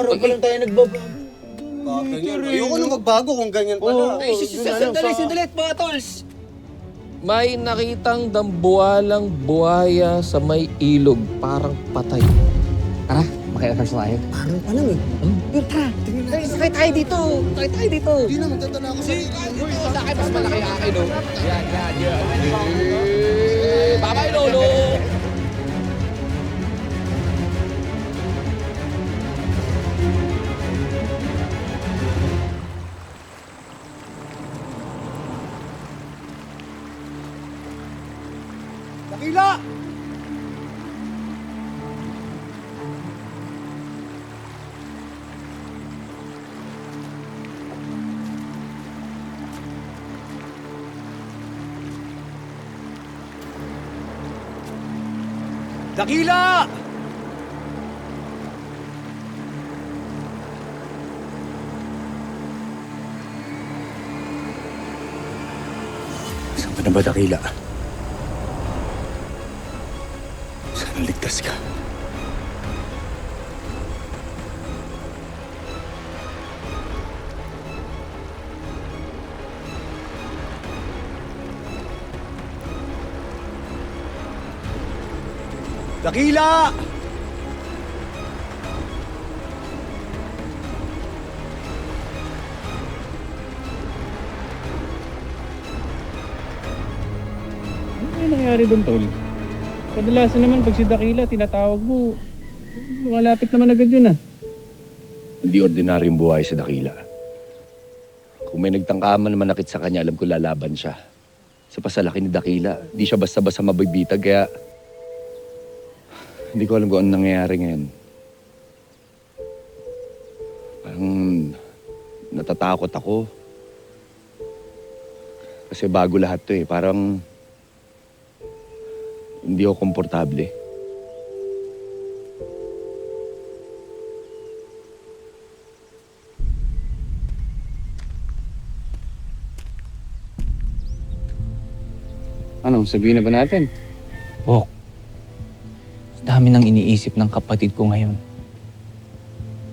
araw pa lang tayo nagbabago. Ganyan. Ayoko na magbago kung ganyan pala. Ay, sandali, mga tolls. May nakitang dambuhalang buhaya sa may ilog, parang patay. Tara, makiatas tayo. Araw pa lang eh. Pero tara, sakay tayo dito. Sakay tayo dito. Hindi na, magtatala ako sa Sa akin, mas malaki ang akin, no? Yan. Bye-bye, Lolo! Dakila! Dakila! Saan ka na ba, Dakila? Sana ligtas ka. Dakila! Ano nangyari doon, Tol? Kadalasan naman pag si Dakila, tinatawag mo, malapit naman agad yun ah. Hindi ordinaryong buhay si Dakila. Kung may nagtangkaman na manakit sa kanya, alam ko lalaban siya. Sa pasalaki ni Dakila, di siya basta-basta mabibitag, kaya hindi ko alam kung ano nangyayari ngayon. Parang natatakot ako. Kasi bago lahat to eh. Parang hindi ako komportable. Ano, sabihin na ba natin? Bok, dami nang iniisip ng kapatid ko ngayon.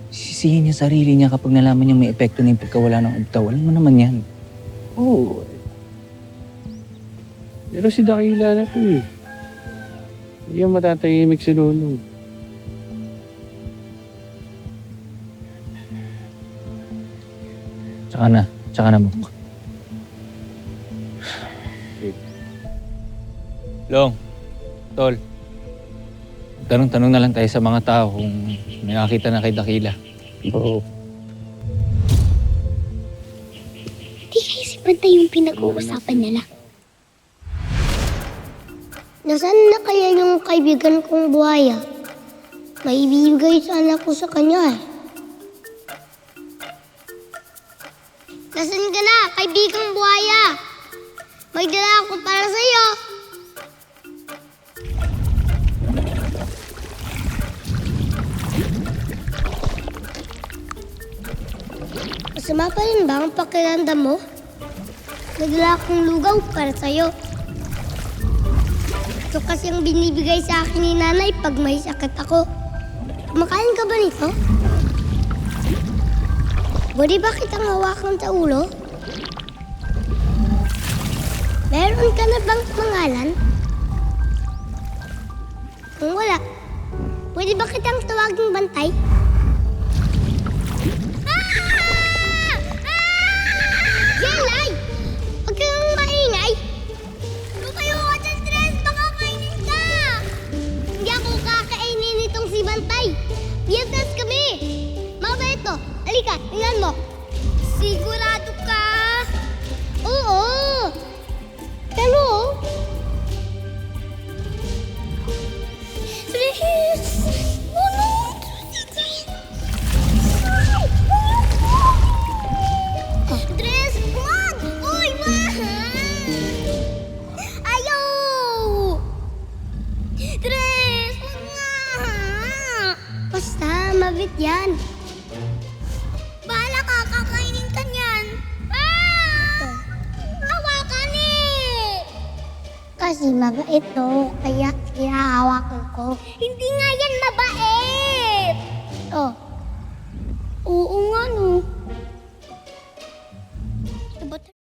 Sisihin niya sarili niya kapag nalaman niya may epekto na yung pagkawala ng ubtaw. Alam mo naman yan. Oo. Pero si Dakila na to eh. Hindi yan matatahimik si Lolo. Tsaka na, Bok. Long, Tol, tanong-tanong na lang tayo sa mga tao kung may nakakita na kay Dakila. Oo. Di kayo si Bantay yung pinag-uusapan nila. Nasaan na kaya yung kaibigan kong buhaya? May ibibigay sana ko sa kanya eh. Nasaan ka na, kaibigang buhaya? May dala ako para sa'yo. Masama pa rin ba ang pakiramdam mo? Nagdala akong lugaw para sa'yo. Ito kasi ang binibigay sa akin ni nanay pag may sakit ako. Kumakain ka ba nito? Pwede ba kitang hawakan sa ulo? Meron ka na bang pangalan? Kung wala, pwede ba kitang tawaging Bantay? Jelay! Huwag kang maingay! Lumayo ka dyan, Tres! Baka kainin ka! Hindi ako kakainin itong si Bantay! Biyernes kami! Mga beto, halika, tingnan mo! Sigurado ka? Oo! Pero... Tres! Ano? Tres, wag! Uy, mahal! Ayaw! Tres, wag nga! Basta, mabit yan. Bahala ka, kakainin ka niyan. Hawakan eh! Kasi mabait to, kaya hinahawakan ko. Hindi nga yan mabait! Oh, ba